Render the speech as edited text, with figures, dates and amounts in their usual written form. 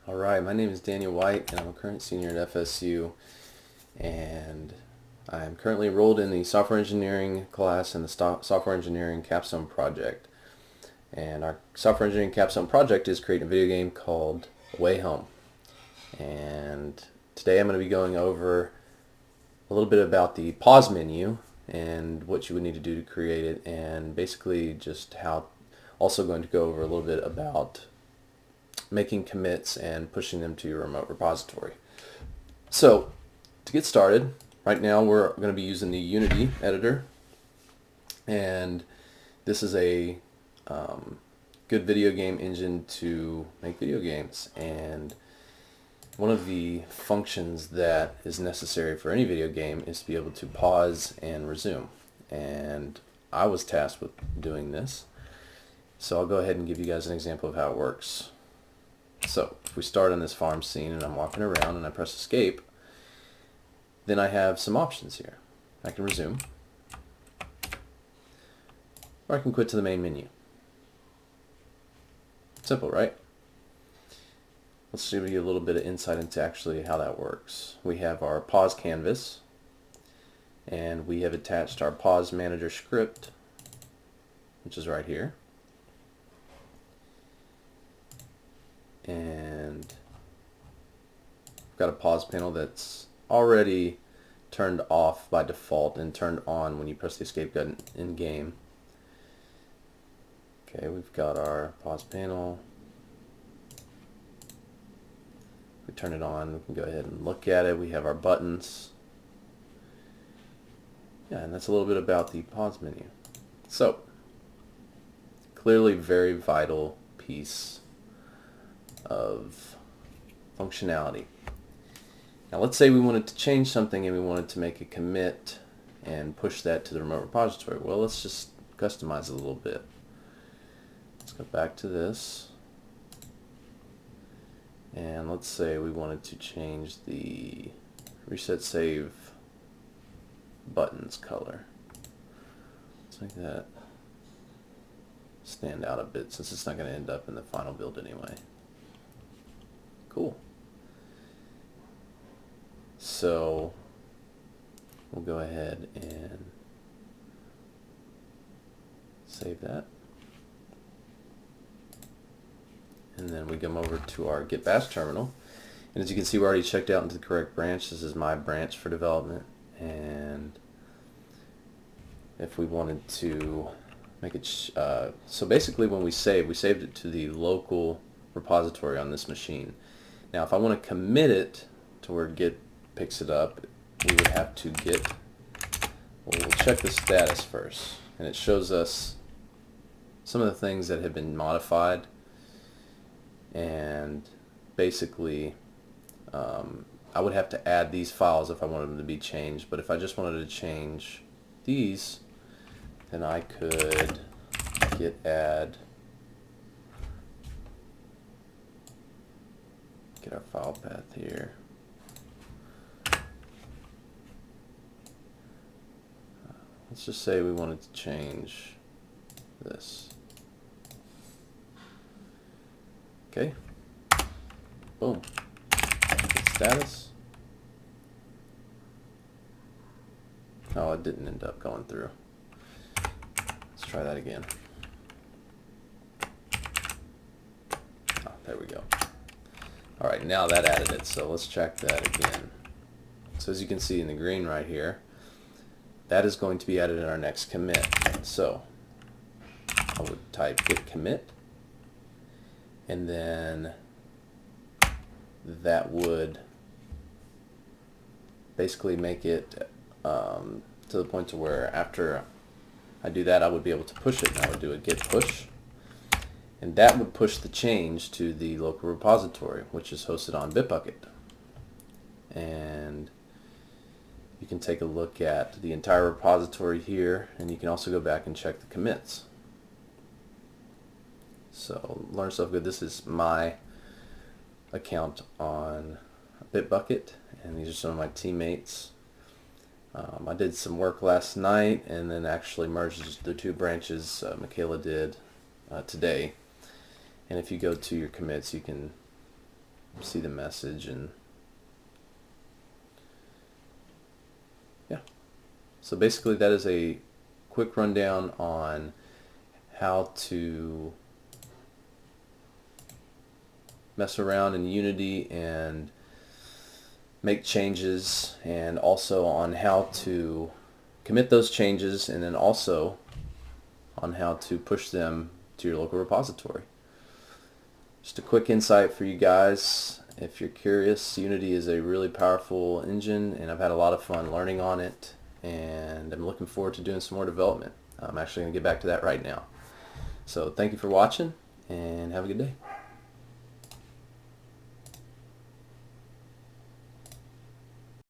Alright, my name is Daniel White and I'm a current senior at FSU, and I'm currently enrolled in the software engineering class in the software engineering capstone project. And our software engineering capstone project is creating a video game called Way Home. And today I'm going to be going over a little bit about the pause menu and what you would need to do to create it, and basically just how, also going to go over a little bit about making commits and pushing them to your remote repository. So to get started, right now we're going to be using the Unity editor, and this is a good video game engine to make video games. And one of the functions that is necessary for any video game is to be able to pause and resume, and I was tasked with doing this, so I'll go ahead and give you guys an example of how it works. So if we start on this farm scene and I'm walking around and I press escape, then I have some options here. I can resume, or I can quit to the main menu. Simple, right? Let's give you a little bit of insight into actually how that works. We have our pause canvas, and we have attached our pause manager script, which is right here. And we've got a pause panel that's already turned off by default and turned on when you press the escape button in game. Okay, we've got our pause panel. We turn it on, we can go ahead and look at it. We have our buttons. Yeah, and that's a little bit about the pause menu. So, clearly very vital piece of functionality. Now let's say we wanted to change something and we wanted to make a commit and push that to the remote repository. Well, let's just customize it a little bit. Let's go back to this, and let's say we wanted to change the reset save buttons color. Let's make that stand out a bit since it's not going to end up in the final build anyway. Cool. So we'll go ahead and save that. And then we come over to our Git Bash terminal. And as you can see, we're already checked out into the correct branch. This is my branch for development. And if we wanted to make it, so basically when we saved it to the local repository on this machine. Now if I want to commit it to where Git picks it up, we would have to we'll check the status first, and it shows us some of the things that have been modified. And basically I would have to add these files if I wanted them to be changed, but if I just wanted to change these, then I could git add, get our file path here. Let's just say we wanted to change this. Okay. Boom. Status. Oh, it didn't end up going through. Let's try that again. Oh, there we go. Alright, now that added it, so let's check that again. So as you can see in the green right here, that is going to be added in our next commit. So I would type git commit, and then that would basically make it to the point to where after I do that, I would be able to push it, and I would do a git push, and that would push the change to the local repository, which is hosted on Bitbucket. And you can take a look at the entire repository here, and you can also go back and check the commits. So learn stuff good. This is my account on Bitbucket, and these are some of my teammates. I did some work last night and then actually merged the two branches Michaela did today. And if you go to your commits, you can see the message. And yeah, so basically that is a quick rundown on how to mess around in Unity and make changes, and also on how to commit those changes, and then also on how to push them to your local repository. Just a quick insight for you guys. If you're curious, Unity is a really powerful engine, and I've had a lot of fun learning on it, and I'm looking forward to doing some more development. I'm actually going to get back to that right now. So thank you for watching, and have a good day.